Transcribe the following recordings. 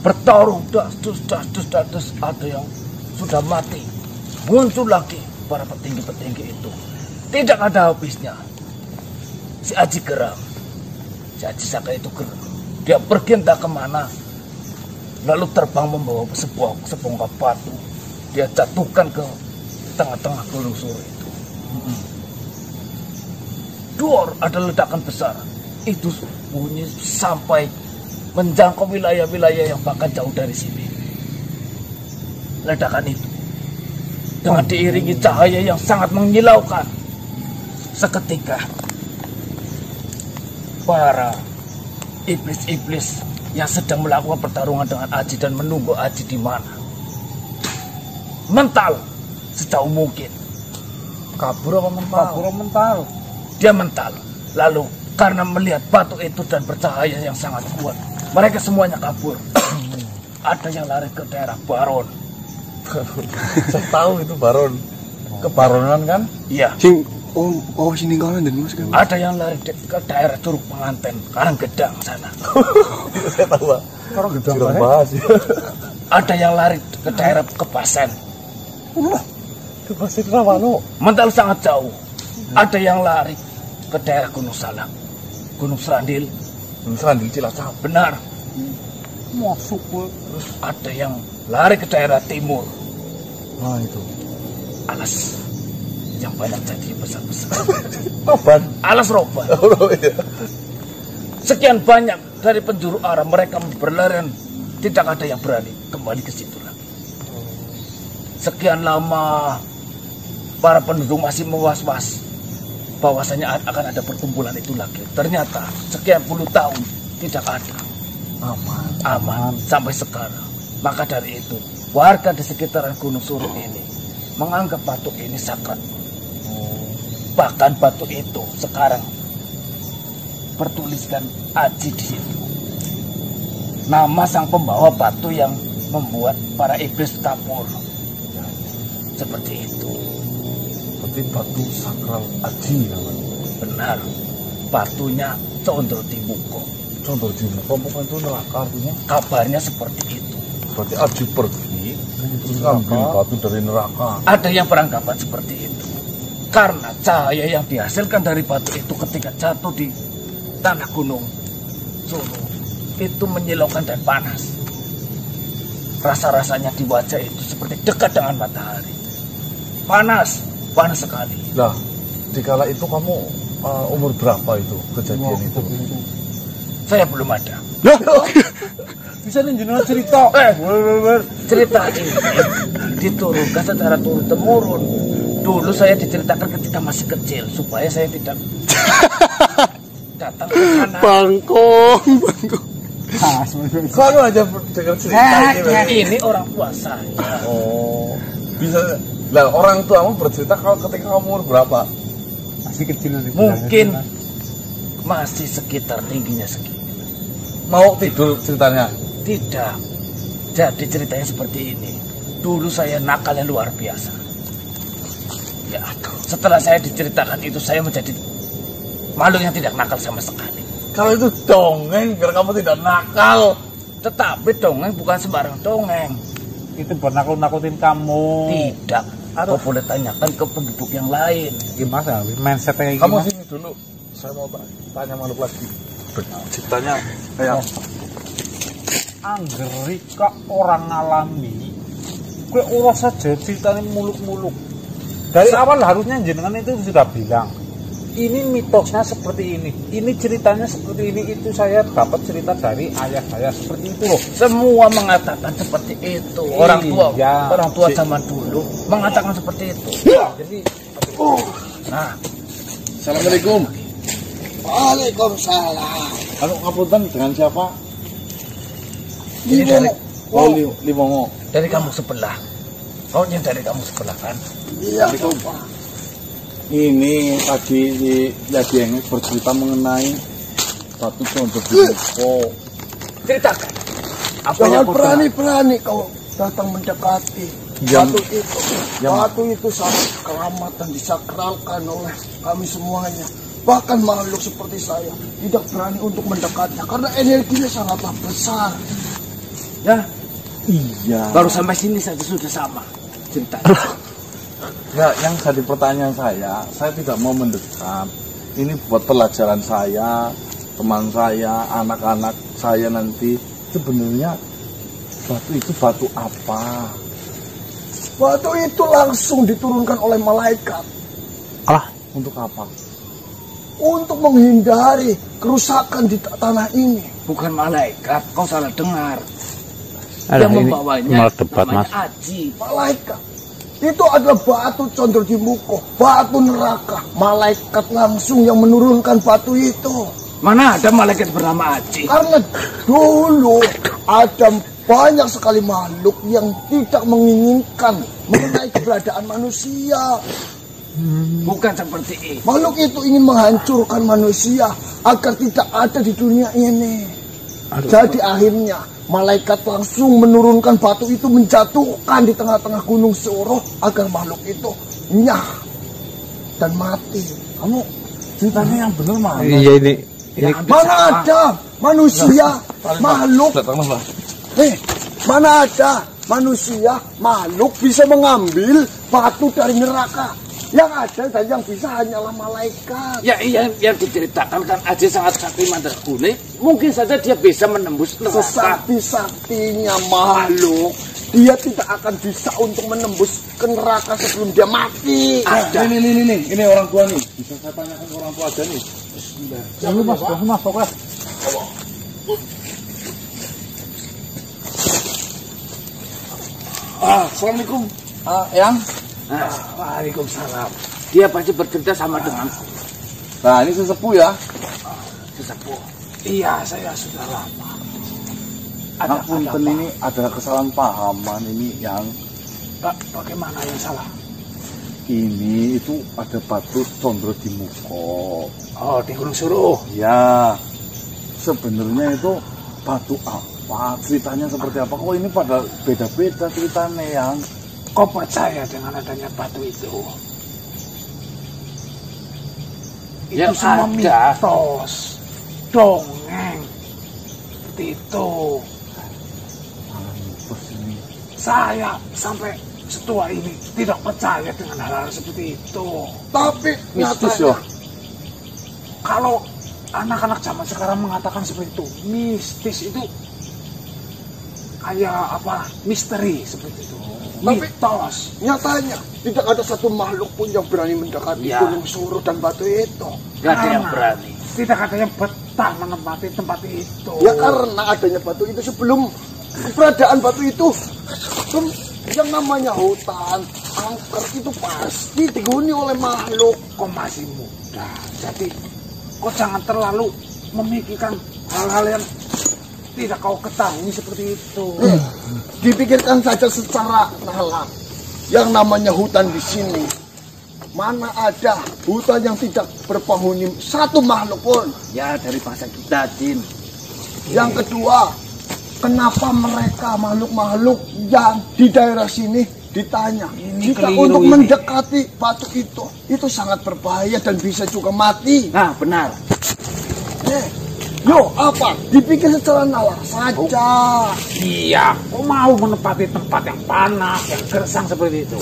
bertarung, das, ada yang sudah mati. Muncul lagi para petinggi-petinggi itu. Tidak ada habisnya. Si Aji geram. Si Aji Saka itu geram. Dia pergi entah kemana. Lalu terbang membawa sebuah sebongkah batu. Dia jatuhkan ke tengah-tengah gunung Suro itu. Duor, ada ledakan besar. Itu bunyi sampai menjangkau wilayah-wilayah yang bahkan jauh dari sini. Ledakan itu dengan diiringi cahaya yang sangat menyilaukan. Seketika para iblis-iblis yang sedang melakukan pertarungan dengan Aji dan menunggu Aji di mana, mental sejauh mungkin. Kabur apa mental? Kabur apa mental? Dia mental. Lalu karena melihat batu itu dan bercahaya yang sangat kuat, mereka semuanya kabur. Ada yang lari ke daerah Baron. Saya tahu itu Baron. Kebaronan kan? Iya. Oh sini kalian dan mas kan? Ada yang lari ke daerah Curug Penganten, Karanggedang sana. Saya tahu Pak. Karanggedang bahas. Ada yang lari ke daerah Kebasen. Kebasen Rawano. Mental sangat jauh. Ada yang lari ke daerah Gunung Salak, Gunung Serandil. Gunung Serandil Cilacap. Benar. Masuk gue. Terus ada yang lari ke daerah timur. Nah itu. Alas yang banyak jadi besar-besar. Roban. Alas Roban. Oh, iya. Sekian banyak dari penjuru arah mereka berlarian, tidak ada yang berani kembali ke situ lagi. Sekian lama para penduduk masih was-was bahwasanya akan ada perkumpulan itu lagi. Ternyata sekian puluh tahun tidak ada. Aman sampai sekarang. Maka dari itu warga di sekitaran Gunung Suro ini menganggap batu ini sakral. Bahkan batu itu sekarang bertuliskan Aji di situ. Nama sang pembawa batu yang membuat para iblis kabur. Seperti itu. Seperti batu sakral Aji namanya. Benar. Batunya Condro Timuko. Condro Timuko bukan itu neraka artinya? Kabarnya seperti itu. Berarti Aji pergi terus ngambil batu dari neraka. Ada yang beranggapan seperti itu. Karena cahaya yang dihasilkan dari batu itu ketika jatuh di tanah gunung Suro itu menyilaukan dan panas. Rasa-rasanya di wajah itu seperti dekat dengan matahari. Panas sekali. Nah, dikala itu kamu umur berapa itu kejadian itu? Saya belum ada. Bisa jenengan cerita. Cerita ini diturunkan secara turun-temurun. Dulu saya diceritakan ketika masih kecil supaya saya tidak datang ke sana. Bangkong. Kalau aja dengar cerita Ini orang tua saya. Oh, bisa. Lah orang tuamu bercerita kalau ketika kamu umur berapa? Masih kecil. Mungkin masih sekitar tingginya segini. Mau tidur ceritanya? Tidak. Jadi ceritanya seperti ini. Dulu saya nakal yang luar biasa. Ya, setelah saya diceritakan itu saya menjadi makhluk yang tidak nakal sama sekali. Kalau itu dongeng biar kamu tidak nakal. Tetapi dongeng bukan sembarang dongeng. Itu buat nakut-nakutin kamu. Tidak. Aku boleh tanyakan ke penduduk yang lain. Gimana? Mindset kayak Kamu gimana? sini dulu. Saya mau tanya makhluk lagi. Ceritanya kayak Anggeri kok orang ngalami. Kue uras saja ceritanya muluk-muluk. Dari awal harusnya jenengan itu sudah bilang. Ini mitosnya seperti ini. Ini ceritanya seperti ini. Itu saya dapat cerita dari ayah saya seperti itu loh. Semua mengatakan seperti itu. Orang tua zaman dulu mengatakan seperti itu. Jadi Nah, Assalamualaikum. Waalaikumsalam. Anu ngapunten dengan siapa? ini dari Limongo. dari kamu sebelah. Oh, yang dari kamu sebelah kan? Iya. Ini tadi di Yadieng bercerita mengenai batu Condro Timuko. Ceritakan. Apa Jangan yang kau dengar? berani-berani kau datang mendekati. Batu itu sangat keramat dan disakralkan oleh kami semuanya. Bahkan makhluk seperti saya tidak berani untuk mendekatnya karena energinya sangatlah besar. Ya, Iya. baru sampai sini saja sudah sama ceritanya. Ya, yang jadi pertanyaan saya tidak mau mendekat. Ini buat pelajaran saya, teman saya, anak-anak saya nanti. Sebenarnya batu itu batu apa? Batu itu langsung diturunkan oleh malaikat Untuk apa? untuk menghindari kerusakan di tanah ini. Bukan malaikat, kau salah dengar. Alah, Yang ini membawanya malah debat, namanya Mas. Aji. Malaikat itu adalah batu condro di muko, batu neraka. Malaikat langsung yang menurunkan batu itu. Mana ada malaikat bernama Aji? Karena dulu ada banyak sekali makhluk yang tidak menginginkan mengenai keberadaan manusia. Bukan seperti itu. Makhluk itu ingin menghancurkan manusia agar tidak ada di dunia ini. Jadi akhirnya malaikat langsung menurunkan batu itu, menjatuhkan di tengah-tengah gunung Suro agar makhluk itu nyah dan mati. Kamu ceritanya yang benar mana? Iya ini Mana ada manusia makhluk? Mana ada manusia makhluk bisa mengambil batu dari neraka? Yang ada dan yang bisa hanyalah malaikat. Ya, yang diceritakan kan Aji sangat sakti mandraguna. Mungkin saja dia bisa menembus neraka. Sesakti-saktinya makhluk, dia tidak akan bisa untuk menembus ke neraka sebelum dia mati. Ada. Ini orang tua nih. Bisa saya tanyakan ke orang tua aja nih. Jangan masuk lah. Assalamualaikum. Yang? Nah, waalaikumsalam. Dia pasti bercerita sama denganku. Nah, ini sesepuh ya. Sesepuh. Iya, saya sudah lama. Ngapunten ini ada kesalahan pahaman ini yang Bagaimana yang salah? ini itu ada batu condro di muko. Oh, di Gunung Suruh. Ya, sebenarnya itu batu apa? Ceritanya seperti apa? Kok ini pada beda-beda ceritanya yang? Kau percaya dengan adanya batu itu? Itu semua mitos, dongeng, seperti itu. Saya sampai setua ini tidak percaya dengan hal-hal seperti itu. Tapi Mistis nyatanya, ya? Kalau anak-anak zaman sekarang mengatakan seperti itu, mistis itu kayak apa? Misteri seperti itu. Tapi Mitos. nyatanya tidak ada satu makhluk pun yang berani mendekati Ya. gunung Suruh dan batu itu. Gak ada yang Karena berani. Tidak ada yang betah menempati tempat itu. Ya karena adanya batu itu, sebelum keberadaan batu itu, yang namanya hutan, angker itu pasti dihuni oleh makhluk. Kau masih muda, jadi kau jangan terlalu memikirkan hal-hal yang tidak kau ketahui seperti itu. Dipikirkan saja secara nalar. Yang namanya hutan di sini, mana ada hutan yang tidak berpenghuni satu makhluk pun. Ya dari bangsa kita, Din. Yang kedua, kenapa mereka makhluk-makhluk yang di daerah sini ditanya jika keliru untuk ini. mendekati batu itu sangat berbahaya dan bisa juga mati. Nah, benar. Yo, apa? Dipikir secara nalar saja. Iya, kau mau menempati tempat yang panas, yang gersang seperti itu.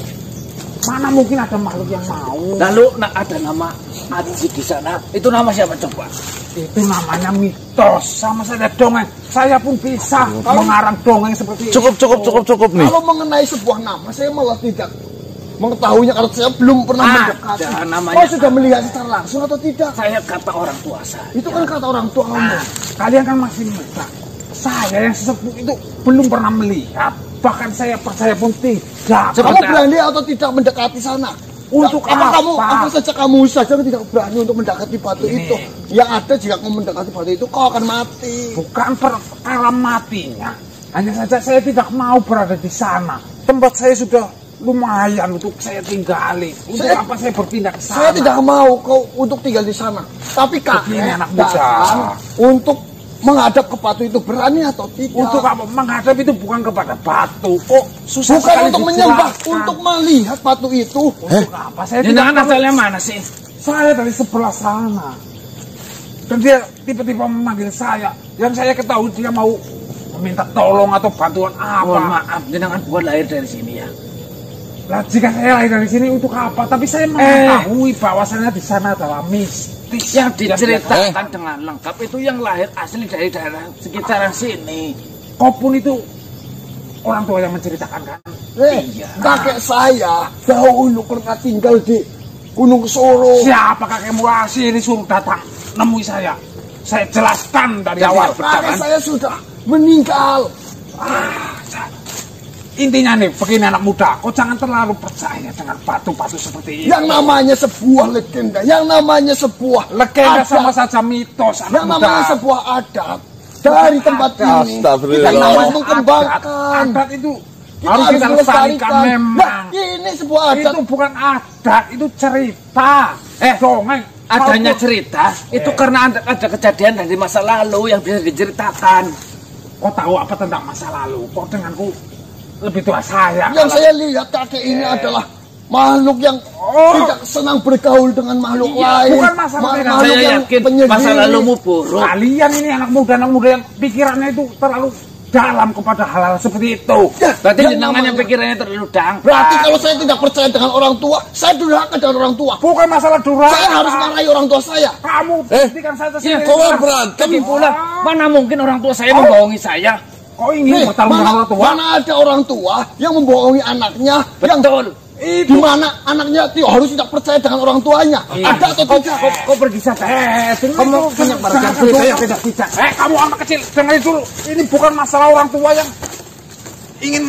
Mana mungkin ada makhluk yang mau? Lalu ada nama Aji di sana. Itu nama siapa coba? Itu namanya mitos, sama saja dongeng. Saya pun bisa mengarang dongeng seperti itu. Cukup nih. Kalau mengenai sebuah nama, saya malah tidak mengetahuinya karena saya belum pernah mendekati. namanya. Kau sudah melihat secara langsung atau tidak? Saya kata orang tua saya. Itu kan kata orang tua kamu. Kalian kan masih muda. Saya yang sesepuh itu belum pernah melihat. Bahkan saya percaya pun tidak. Kamu berani atau tidak mendekati sana? Untuk apa? apa? Apa saja kamu saja tidak berani untuk mendekati batu itu. Yang ada jika kamu mendekati batu itu, kau akan mati. Bukan perkara matinya. Hanya saja saya tidak mau berada di sana. Tempat saya sudah lumayan untuk saya tinggali. Untuk apa saya berpindah ke sana? Saya tidak mau kau untuk tinggal di sana. Tapi Begini, kakek anak muda. datang untuk menghadap ke batu itu, berani atau tidak? Untuk apa? Menghadap itu bukan kepada batu. Kok susah Bukan sekali untuk menyembah, dijelaskan. untuk melihat batu itu. Untuk apa? Saya Ini tidak dengan asalnya mana sih? Saya dari sebelah sana. Dan dia tiba-tiba memanggil saya. Yang saya ketahui dia mau meminta tolong atau bantuan Mohon apa. maaf, jenengan bukan lahir dari sini ya. Lah jika saya lahir dari sini untuk apa? Tapi saya mengetahui bahwasannya di sana adalah mistis. Yang diceritakan dengan lengkap itu yang lahir asli dari daerah sekitaran sini. Kau pun itu orang tua yang menceritakan kan? Kakek saya dahulu pernah tinggal di Gunung Soro. Siapa kakekmu? Sini suruh datang nemui saya. Saya jelaskan dari awal. Kakek saya sudah meninggal. Intinya nih, begini anak muda, kau jangan terlalu percaya dengan batu-batu seperti ini. Yang namanya sebuah legenda, yang namanya sebuah Legenda adat, sama saja mitos, anak yang muda. namanya sebuah adat dari tempat ini. Astagfirullah. Kita mau mengembangkan. Adat itu harus kita lestarikan memang. Nah, ini sebuah adat. Itu bukan adat, itu cerita. Dongeng. Adanya cerita itu karena ada kejadian dari masa lalu yang bisa diceritakan. Kau tahu apa tentang masa lalu? Kau denganku lebih tua saya. Yang saya lihat kakek ini adalah makhluk yang tidak senang bergaul dengan makhluk lain. Bukan masalah Makhluk Saya yang yakin penyendiri. masa lalumu buruk. Kalian ini anak muda yang pikirannya itu terlalu dalam kepada hal-hal seperti itu. Ya, Berarti yang jenengan yang namanya- pikirannya terlalu dangkal. Berarti kalau saya tidak percaya dengan orang tua, saya durhaka dengan orang tua. Bukan masalah durhaka. Saya harus marahi orang tua saya. Kamu buktikan saja Ya, sendiri. Kau berantem. Lagi pula, mana mungkin orang tua saya membohongi saya? Kau ingin bertanggung mana, jawab tua? mana ada orang tua yang membohongi anaknya, yang Betul. di mana anaknya harus tidak percaya dengan orang tuanya. Ada atau tidak? Kau pergi saja. Kamu menyebarkan berita yang tidak. kamu anak kecil, dengar dulu. Ini bukan masalah orang tua yang ingin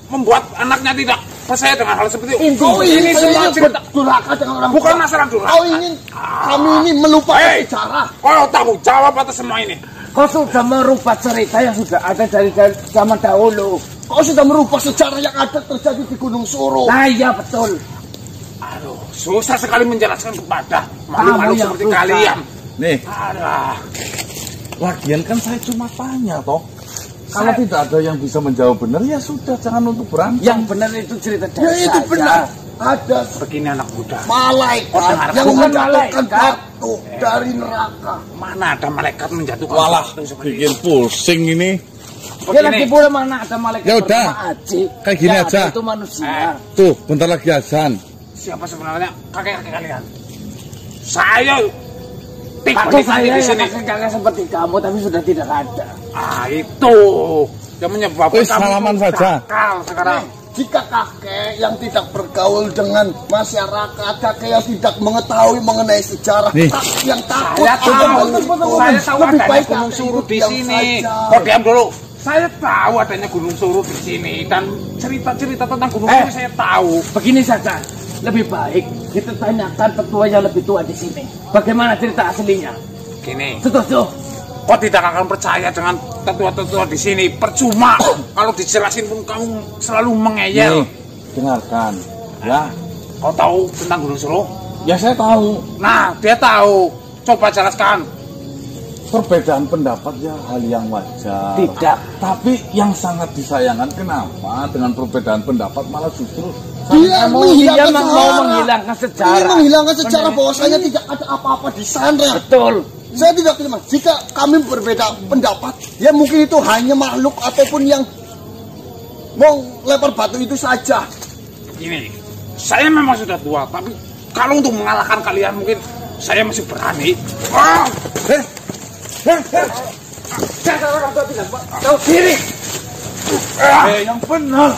membuat anaknya tidak percaya dengan hal seperti itu. Kau Ini ingin semua saya cerita. durhaka dengan orang Bukan tua. masalah durhaka. Kau ingin kami ini melupakan Hei. sejarah. Kau tahu jawab atas semua ini. Kau sudah merubah cerita yang sudah ada dari zaman dahulu. Kau sudah merubah sejarah yang ada terjadi di Gunung Soro. Nah iya betul. Aduh, susah sekali menjelaskan kepada Kamu malu-malu yang seperti susah. kalian. Nih, Alah. lagian kan saya cuma tanya toh. Kalau tidak ada yang bisa menjawab benar, ya sudah, jangan untuk berantem. Yang benar itu cerita dari Ya itu saya. benar. Ada Begini anak muda. malaikat dengar. yang Bukan menjatuhkan malaikat. batu dari neraka. Mana ada malaikat menjatuhkan Walah, batu seperti bikin pusing ini. Ya lagi pula mana ada malaikat Ya udah. bernama Aji. Kayak gini Yang ada aja. Itu manusia. Tuh, bentar lagi azan. Siapa sebenarnya kakek-kakek kalian? Saya Kakek tinggal saya di yang sini. kakek seperti kamu tapi sudah tidak ada. Itu yang menyebabkan Wis, salaman itu saja. dangkal sekarang. Jika kakek yang tidak bergaul dengan masyarakat, kakek yang tidak mengetahui mengenai sejarah, Nih. yang takut, Saya tahu, saya tahu lebih adanya baik Gunung kakek Surut di diam sini. saja. Kok diam dulu? Saya tahu adanya Gunung Surut di sini dan cerita-cerita tentang Gunung Surut saya tahu. Begini saja. Lebih baik kita tanyakan tetua yang lebih tua di sini. Bagaimana cerita aslinya? Gini, Setuju? kau tidak akan percaya dengan tetua-tetua di sini. Percuma. Kalau dijelasin pun kamu selalu mengeyel. Nih, dengarkan. Ya, Kau tahu tentang Gunung Surut? ya saya tahu. Nah, dia tahu. Coba jelaskan. Perbedaan pendapat ya hal yang wajar. Tidak. Tapi yang sangat disayangkan kenapa dengan perbedaan pendapat malah justru Dia Mau menghilangkan mau sejarah. menghilangkan Dia sejarah. menghilangkan sejarah bahwasanya tidak ada apa-apa di sana. Betul. Saya tidak terima. Jika kami berbeda pendapat, ya mungkin itu hanya makhluk ataupun yang mau lempar batu itu saja. Gini, saya memang sudah tua, tapi kalau untuk mengalahkan kalian mungkin saya masih berani. Jangan orang tua tidak tahu diri. yang benar.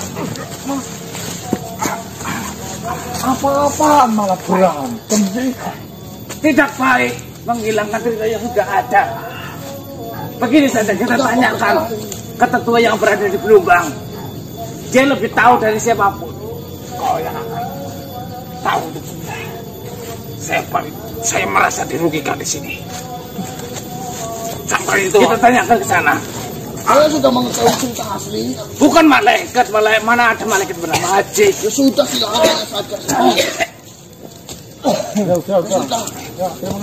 Apa-apaan malah berantem sih. Tidak baik menghilangkan cerita yang sudah ada. Begini saja kita tanyakan ke tetua yang berada di Belumbang. Dia lebih tahu dari siapapun. Kau yang akan tahu untuk saya merasa dirugikan di sini. Sampai itu Kita tanyakan ke sana. Saya sudah mengetahui cerita aslinya. Bukan malaikat, mana ada malaikat bernama Haji. Ya sudah, silakan tanya saja. Sudah. Terima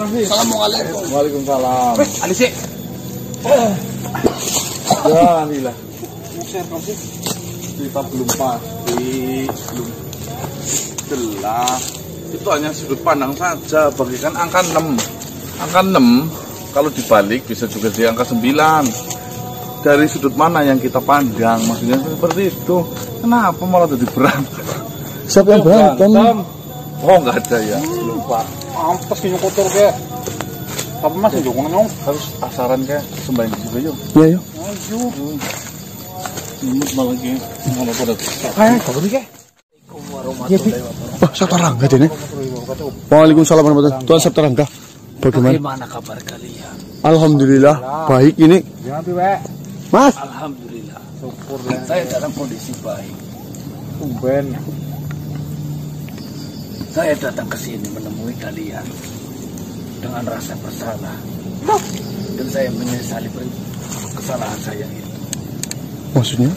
kasih. Assalamualaikum. Waalaikumsalam. Alisi, Ya, alhamdulillah. Kita belum pasti, belum jelas. Itu hanya sudut pandang saja. Bagikan angka 6. Angka 6 kalau dibalik bisa juga di angka 9. Dari sudut mana yang kita pandang, maksudnya seperti itu. Kenapa malah jadi berantem? Siapa yang berantem? Oh nggak ada ya. Lupa. Ampes ini kotor ke. Apa mas yang nyong? Harus asaran kayak sembahyang juga yuk. Iya, yuk. Ayo. Ini malah gini. Mau pada. Ayo, Apa nih ke? iya, Bi. Oh, Sabta Rangga deh, Waalaikumsalam warahmatullahi wabarakatuh. Tuan Sabta Rangga, bagaimana? Bagaimana kabar kalian? Alhamdulillah, baik ini. Jangan piwe. Mas, Alhamdulillah. Syukur lah. Saya dalam kondisi baik. Tumben. Saya datang ke sini menemui kalian dengan rasa bersalah. Dan saya menyesali kesalahan saya itu. maksudnya?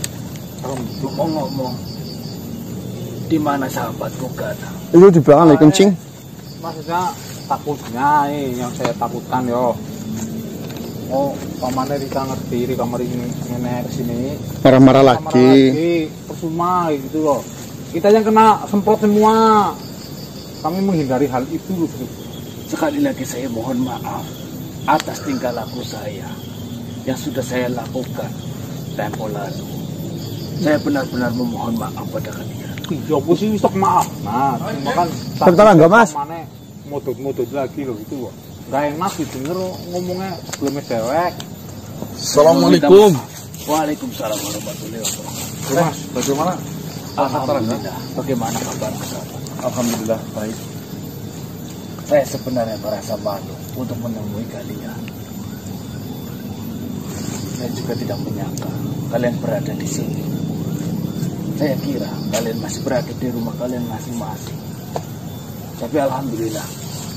Ngomong-ngomong, di mana sahabatku Gana? Itu di belakang lagi kencing. Maksudnya takutnya yang saya takutkan yo. Oh, pamannya Rika ngerti, Rika mari nenek kesini. Marah-marah lagi. Percuma gitu loh. Kita yang kena semprot semua. Kami menghindari hal itu loh. Sekali lagi saya mohon maaf atas tingkah laku saya yang sudah saya lakukan tempo lalu. Saya benar-benar memohon maaf pada kalian. Ya bos sih stok maaf. Nah, cuma kan Sabta Rangga, Mas. Pamannya mudut-mudut lagi loh itu loh. Gak enak didengar ngomongnya sebelumnya dewek. Assalamualaikum. Waalaikumsalam warahmatullahi wabarakatuh. Mas, bagaimana? Alhamdulillah. Bagaimana kabar sahabat? Alhamdulillah baik. Saya sebenarnya merasa malu untuk menemui kalian. Saya juga tidak menyangka kalian berada di sini. Saya kira kalian masih berada di rumah kalian masing-masing. Tapi alhamdulillah,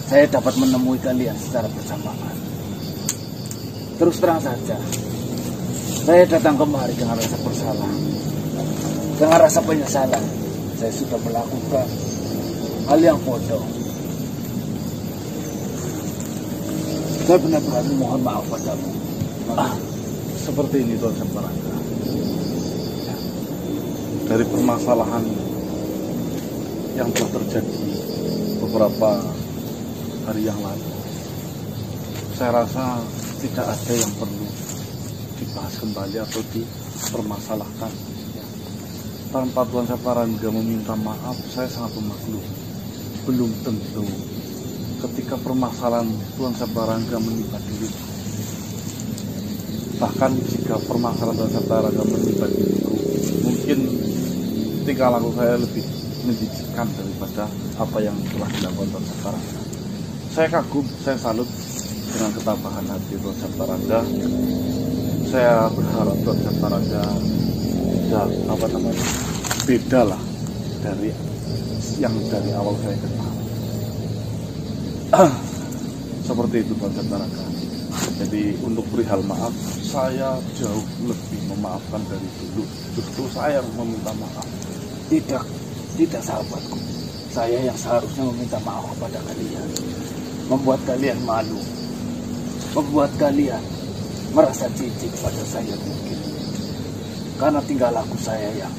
saya dapat menemui kalian secara bersamaan. Terus terang saja, saya datang kemari dengan rasa bersalah, dengan rasa penyesalan. Saya sudah melakukan hal yang bodoh. Saya benar-benar mohon maaf padamu. Seperti ini Tuan Sabta Rangga. Dari permasalahan yang telah terjadi beberapa hari yang lalu, saya rasa tidak ada yang perlu dibahas kembali atau dipermasalahkan. Tanpa Tuan Sabta Rangga meminta maaf, saya sangat memaklumi. Belum tentu ketika permasalahan Tuan Sabta Rangga menimpa diriku. Bahkan jika permasalahan Tuan Sabta Rangga menimpa diriku, mungkin tingkah laku saya lebih menjijikkan daripada apa yang telah dilakukan Tuan Sabta Rangga. Saya kagum, saya salut dengan ketabahan hati Tuan Sabta Rangga. Saya berharap Tuan Sabta Rangga beda lah dari yang dari awal saya kenal. Seperti itu Tuan Sabta Rangga. Jadi untuk perihal maaf, saya jauh lebih memaafkan dari dulu. Justru saya yang meminta maaf. Tidak sahabatku. Saya yang seharusnya meminta maaf kepada kalian. Membuat kalian malu. Membuat kalian merasa jijik pada saya mungkin. Karena tinggal laku saya yang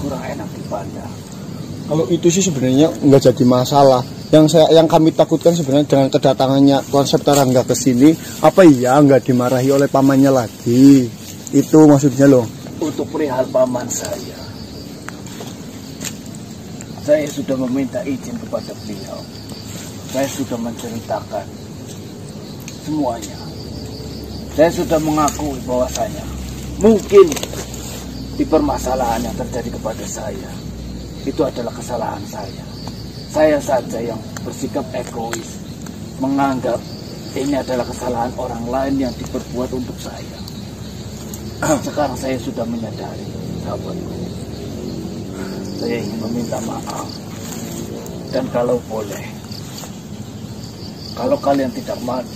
kurang enak dipandang. Kalau itu sih sebenarnya nggak jadi masalah. Yang kami takutkan sebenarnya dengan kedatangannya Tuan Sabta Rangga ke sini, apa iya nggak dimarahi oleh pamannya lagi? Itu maksudnya loh. Untuk perihal paman saya sudah meminta izin kepada beliau. Saya sudah menceritakan semuanya. Saya sudah mengakui bahwasanya mungkin di permasalahan yang terjadi kepada saya itu adalah kesalahan saya. Saya saja yang bersikap egois, menganggap ini adalah kesalahan orang lain yang diperbuat untuk saya. Sekarang saya sudah menyadari, sahabatku. Saya ingin meminta maaf. Dan kalau boleh, kalau kalian tidak malu,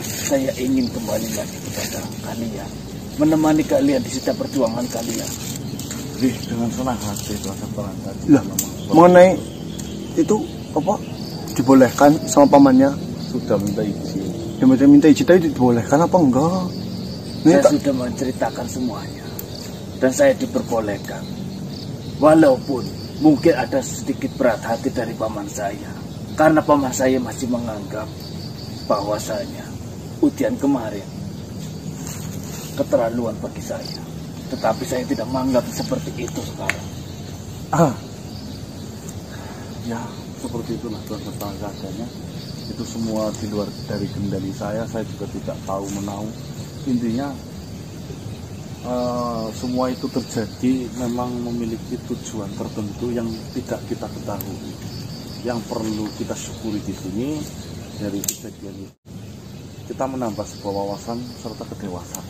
saya ingin kembali lagi kepada kalian, menemani kalian di setiap perjuangan kalian. Dengan senang hati Tuan Sabta Rangga. Lah, mengenai itu apa dibolehkan sama pamannya? Sudah minta izin. Dia minta izin tapi dibolehkan apa enggak? Saya sudah menceritakan semuanya dan saya diperbolehkan. Walaupun mungkin ada sedikit berat hati dari paman saya, Karena paman saya masih menganggap bahwasanya ujian kemarin keterlaluan bagi saya. Tetapi saya tidak menganggap seperti itu sekarang. Ya, seperti itulah Tuan keadaannya. Itu semua di luar dari kendali saya juga tidak tahu menahu. Intinya semua itu terjadi memang memiliki tujuan tertentu yang tidak kita ketahui. Yang perlu kita syukuri di sini dari kejadian ini, kita menambah sebuah wawasan serta kedewasaan.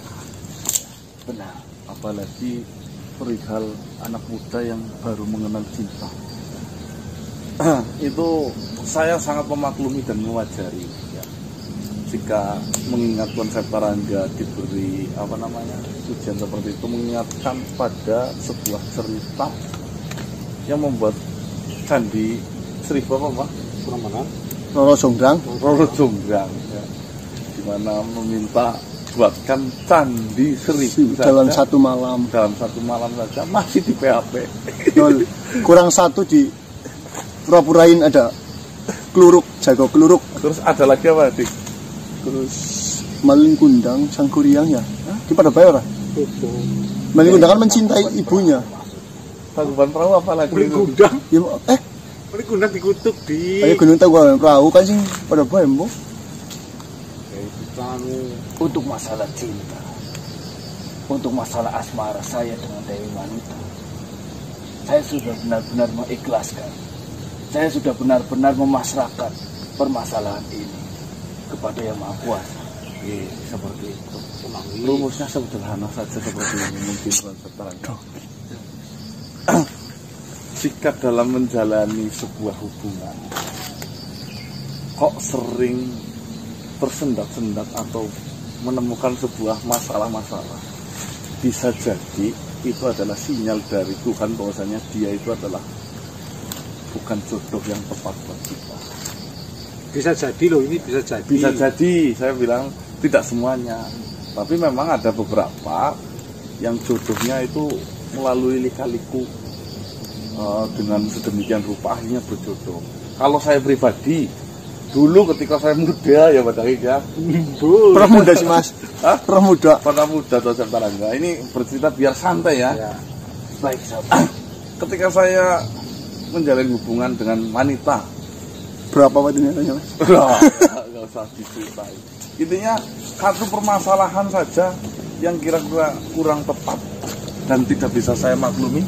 Benar. Apalagi perihal anak muda yang baru mengenal cinta. Itu saya sangat memaklumi dan mewajari ya. Jika mengingat konsep Tarangga diberi ujian seperti itu, mengingatkan pada sebuah cerita yang membuat Candi Serif apa Pak? Roro Jonggrang Ya. Dimana meminta buatkan Candi Serif dalam satu malam saja masih di PHP. Kurang satu di pura-purain ada jago keluruk. Terus ada lagi apa Dik? Terus Malin Kundang sang Kuriang ya. Di pada bayar. Malin Kundang kan mencintai ibunya. Tangguban perahu apa lagi? Malin Kundang. Ya, Malin Kundang dikutuk di. Ayo gunung Tangguban perahu kan sing pada bayar, Bu. Untuk masalah cinta, untuk masalah asmara saya dengan Dewi Wanita, saya sudah benar-benar mengikhlaskan. Saya sudah benar-benar memasrahkan permasalahan ini kepada Yang Maha Kuasa. Seperti itu. Rumusnya sederhana saja seperti ini mungkin Tarangga. Jika dalam menjalani sebuah hubungan kok sering tersendat-sendat atau menemukan sebuah masalah-masalah, bisa jadi itu adalah sinyal dari Tuhan bahwasanya dia itu adalah bukan jodoh yang tepat buat kita. Bisa jadi loh, ini bisa jadi. Bisa jadi, saya bilang tidak semuanya, tapi memang ada beberapa yang jodohnya itu melalui lika-liku dengan sedemikian rupa akhirnya berjodoh. Kalau saya pribadi, dulu ketika saya muda ya Pak Daik ya. Pernah muda sih Mas. Pernah muda Tuan Tarangga. Ini bercerita biar santai ya. Baik sahabat. Ketika saya menjalin hubungan dengan wanita, berapa waktunya Mas? Nggak usah diceritain. Intinya satu permasalahan saja yang kira-kira kurang tepat dan tidak bisa saya maklumi,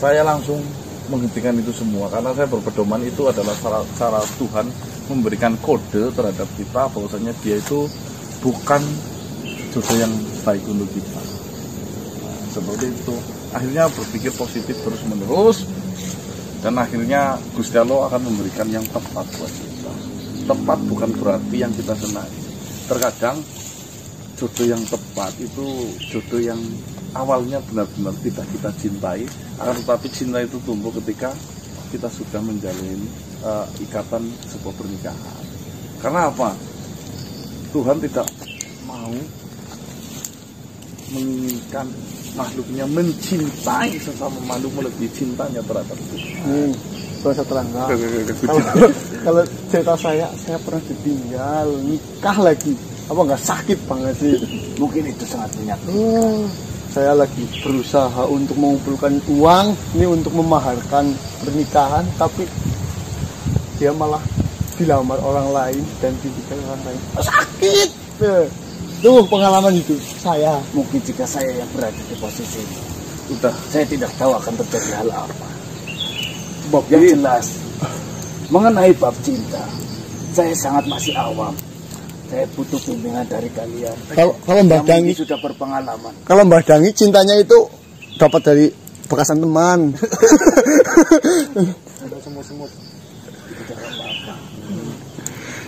saya langsung menghentikan itu semua karena saya berpedoman itu adalah cara Tuhan memberikan kode terhadap kita bahwasanya dia itu bukan jodoh yang baik untuk kita. Seperti itu. Akhirnya berpikir positif terus menerus dan akhirnya Gusti Allah akan memberikan yang tepat buat kita. Tepat bukan berarti yang kita senangi. Terkadang jodoh yang tepat itu jodoh yang awalnya benar-benar tidak kita cintai, akan tetapi cinta itu tumbuh ketika kita sudah menjalin ikatan sebuah pernikahan. Karena apa? Tuhan tidak mau menginginkan makhluknya mencintai sesama makhluk melebihi cintanya terhadap Tuhan. Bahasa Tarangga. Kalau cerita saya pernah ditinggal nikah lagi. Apa nggak sakit banget sih? Mungkin itu sangat menyakitkan. Saya lagi berusaha untuk mengumpulkan uang ini untuk memaharkan pernikahan, tapi dia malah dilamar orang lain dan dinikah orang lain. Sakit. Tuh pengalaman itu saya. Mungkin jika saya yang berada di posisi ini, saya tidak tahu akan terjadi hal apa. Yang jelas mengenai bab cinta, saya sangat masih awam. Saya butuh bimbingan dari kalian. Kalau Mbah Dangi sudah berpengalaman. Kalau Mbah Dangi cintanya itu dapat dari bekasan teman. Ada semut-semut.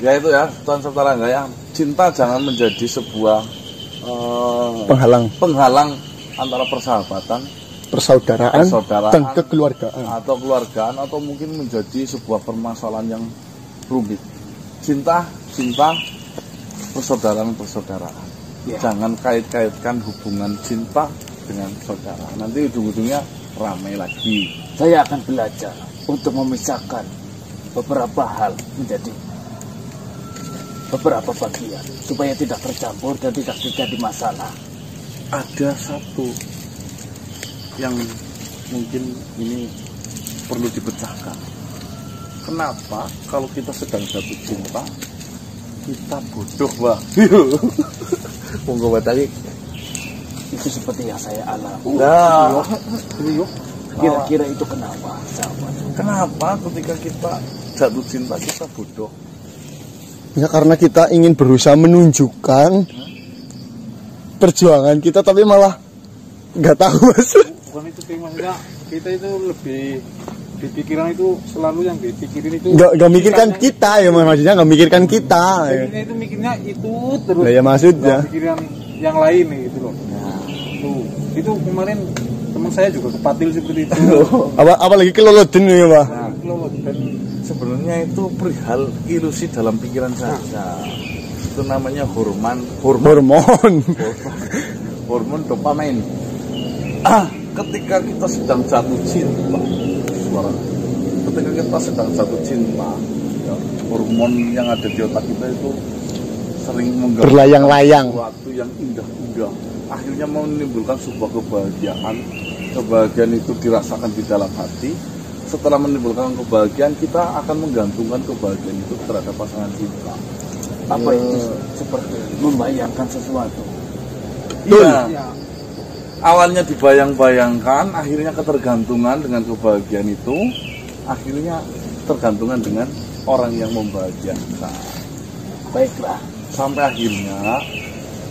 Ya itu ya, Tuan Tarangga ya. Cinta jangan menjadi sebuah penghalang antara persahabatan, persaudaraan dan kekeluargaan atau mungkin menjadi sebuah permasalahan yang rumit. Cinta persaudaraan. Ya. Jangan kait-kaitkan hubungan cinta dengan saudara. Nanti ujung-ujungnya ramai lagi. Saya akan belajar untuk memisahkan beberapa hal menjadi beberapa bagian supaya tidak tercampur dan tidak terjadi masalah. Ada satu yang mungkin ini perlu dipecahkan. Kenapa kalau kita sedang jatuh cinta kita bodoh, Pak? Monggo tadi Itu seperti yang saya alami. nah, Kira-kira itu kenapa, sahabat? kenapa ketika kita jatuh cinta kita bodoh? Ya karena kita ingin berusaha menunjukkan perjuangan kita, tapi malah nggak tahu Mas. Bukan itu sih, maksudnya kita itu lebih di pikiran itu selalu yang dipikirin itu Nggak mikirkan kita ya, maksudnya nggak mikirkan kita. Ya. Pikirnya itu mikirnya itu terus. Nah, ya maksudnya. Nggak pikiran yang lain nih gitu loh. Tuh, itu kemarin teman saya juga kepatil seperti itu. Apalagi keloloden ya Pak. Nah, dan Sebenarnya itu perihal ilusi dalam pikiran saja. Itu namanya hormon dopamin. Ketika kita sedang jatuh cinta, ketika kita sedang jatuh cinta, ya, hormon yang ada di otak kita itu sering menggambarkan Berlayang-layang. sesuatu yang indah-indah. Akhirnya menimbulkan sebuah kebahagiaan. Kebahagiaan itu dirasakan di dalam hati. Setelah menimbulkan kebahagiaan, kita akan menggantungkan kebahagiaan itu terhadap pasangan kita. Apa itu seperti membayangkan sesuatu? Iya. Awalnya dibayang-bayangkan, akhirnya ketergantungan dengan kebahagiaan itu, akhirnya tergantungan dengan orang yang membahagiakan. Baiklah, Sampai akhirnya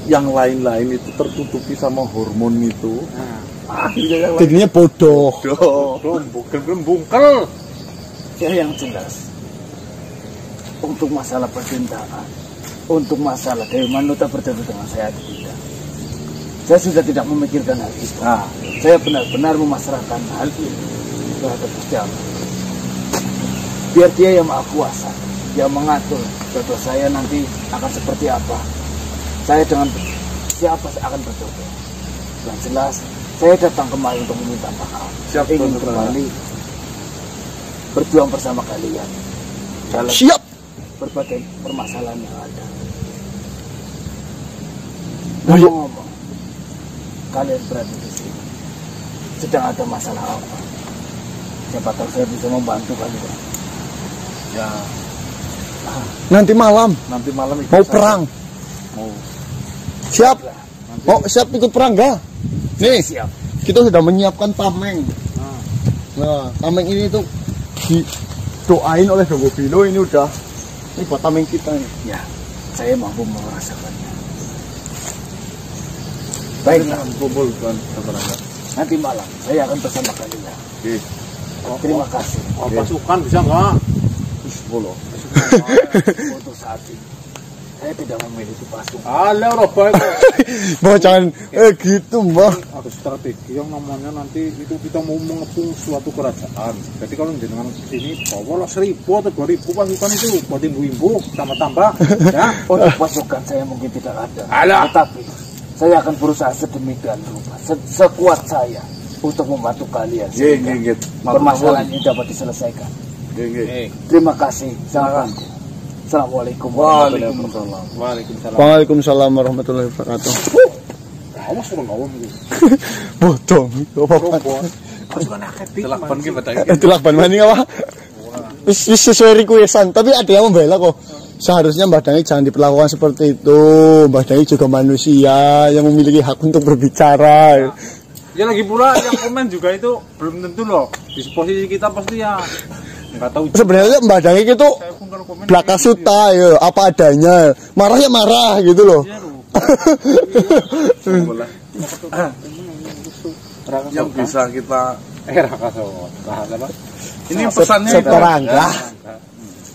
yang lain-lain itu tertutupi sama hormon itu. Akhirnya yang lain Jadinya bodoh. bungkel. ya yang jelas untuk masalah percintaan, untuk masalah dari Manuta berjodoh dengan saya atau tidak, saya sudah tidak memikirkan hal itu. Saya benar-benar memasrahkan hal ini terhadap Gusti Allah. Biar Dia yang Maha Kuasa yang mengatur jodoh saya nanti akan seperti apa. Saya dengan siapa saya akan berjodoh. Yang jelas saya datang kemari untuk meminta maaf. Siap, Ingin Saudara. kembali berjuang bersama kalian dalam Siap. berbagai permasalahan yang ada. Ayo. Ngomong-ngomong, kalian berada di sini sedang ada masalah apa? Siapa tahu saya bisa membantu kalian. ya Nanti malam nanti malam ikut mau saya. perang. Mau Siap. Oh, siap ikut perang gak? Nih, Siap. kita sudah menyiapkan tameng. Nah, tameng ini tuh didoain oleh Dogo Bilo, ini udah. Ini buat tameng kita nih. Ya, saya mampu merasakannya. Baiklah, kumpulkan saudara. nanti malam saya akan bersama kalian. Oke. Terima kasih Pasukan bisa nggak? Bismillah. untuk saat ini. Saya tidak memiliki pasukan. Alah, Roba itu. Mbak jangan gitu, Mbak. Ada strategi yang namanya nanti itu kita mau mengepung suatu kerajaan. Jadi kalau jenengan sini bawalah 1.000 atau 2.000 pasukan itu buat ibu-ibu tambah-tambah. Ya. Untuk pasukan saya mungkin tidak ada. Alah. Tetapi saya akan berusaha sedemikian rupa, sekuat saya untuk membantu kalian. Sehingga permasalahan ini dapat diselesaikan. Terima kasih. Salam. Assalamualaikum warahmatullahi wabarakatuh. Waalaikumsalam. Waalaikumsalam warahmatullahi wabarakatuh. Awas suruh ngawam itu. Bodong. Apa? Pasukan aktif. Telepon ki pada Itulah ban maning apa? Wis sesuai requestan, tapi ada yang membela kok. Seharusnya Mbak Dangi jangan diperlakukan seperti itu. Mbak Dangi juga manusia yang memiliki hak untuk berbicara. Ya lagi pula yang komen juga itu belum tentu loh. Di posisi kita pasti ya nggak tahu. Sebenarnya Mbak Dangi itu Saya pun kalau komen belaka gitu suta ya, apa adanya. Marah ya marah gitu loh. ya. yang bisa kita Apa? ini pesannya itu Seterangga.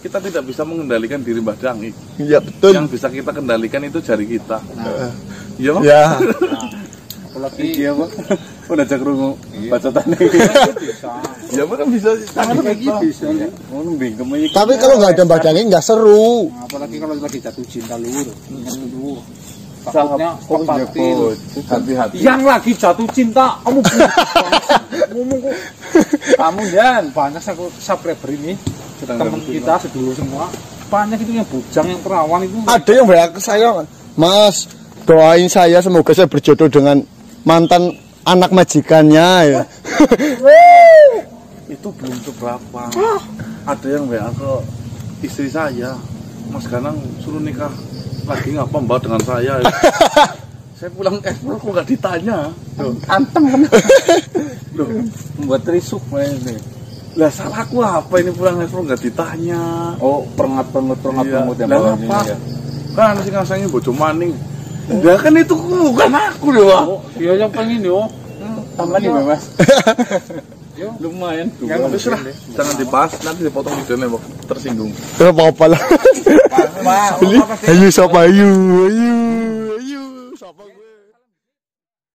kita tidak bisa mengendalikan diri Mbah Dangi. Iya betul. Yang bisa kita kendalikan itu jari kita. Iya, Pak? Ya. Apalagi Iya, Pak. Udah cek rungu bacotannya. bisa. Ya, Pak, kan bisa tangan Lagi kita. bisa ya. Tapi kalau nggak ada Mbak Dangi nggak seru. Apalagi kalau lagi jatuh cinta lur. Takutnya kepatil. Hati-hati. Yang lagi jatuh cinta, ngomong kok. Kamu Jan, Banyak subscriber ini teman kita sedulur semua banyak itu yang bujang, yang perawan itu. Ada yang WA ke saya, Mas, doain saya semoga saya berjodoh dengan mantan anak majikannya ya. Itu belum seberapa. Ada yang WA ke istri saya, Mas Ganang suruh nikah lagi ngapa Mbak dengan saya. Saya pulang ekspor kok nggak ditanya. Antem kan. Loh, Membuat risuk ini. lah salahku apa ini pulang ekspor nggak ditanya. Oh, perengat-perengat Iya. yang Lah bawa apa? ini ya. Kan si ngasangin bojo maning. Lah kan itu bukan aku loh, Pak. Oh, dia yang pengen yo. Tambah nih, Mas. Lumayan tuh. Yang wis lah, jangan dibahas nanti dipotong videonya Pak. Tersinggung. Apa-apa lah. Ayo siapa ayo.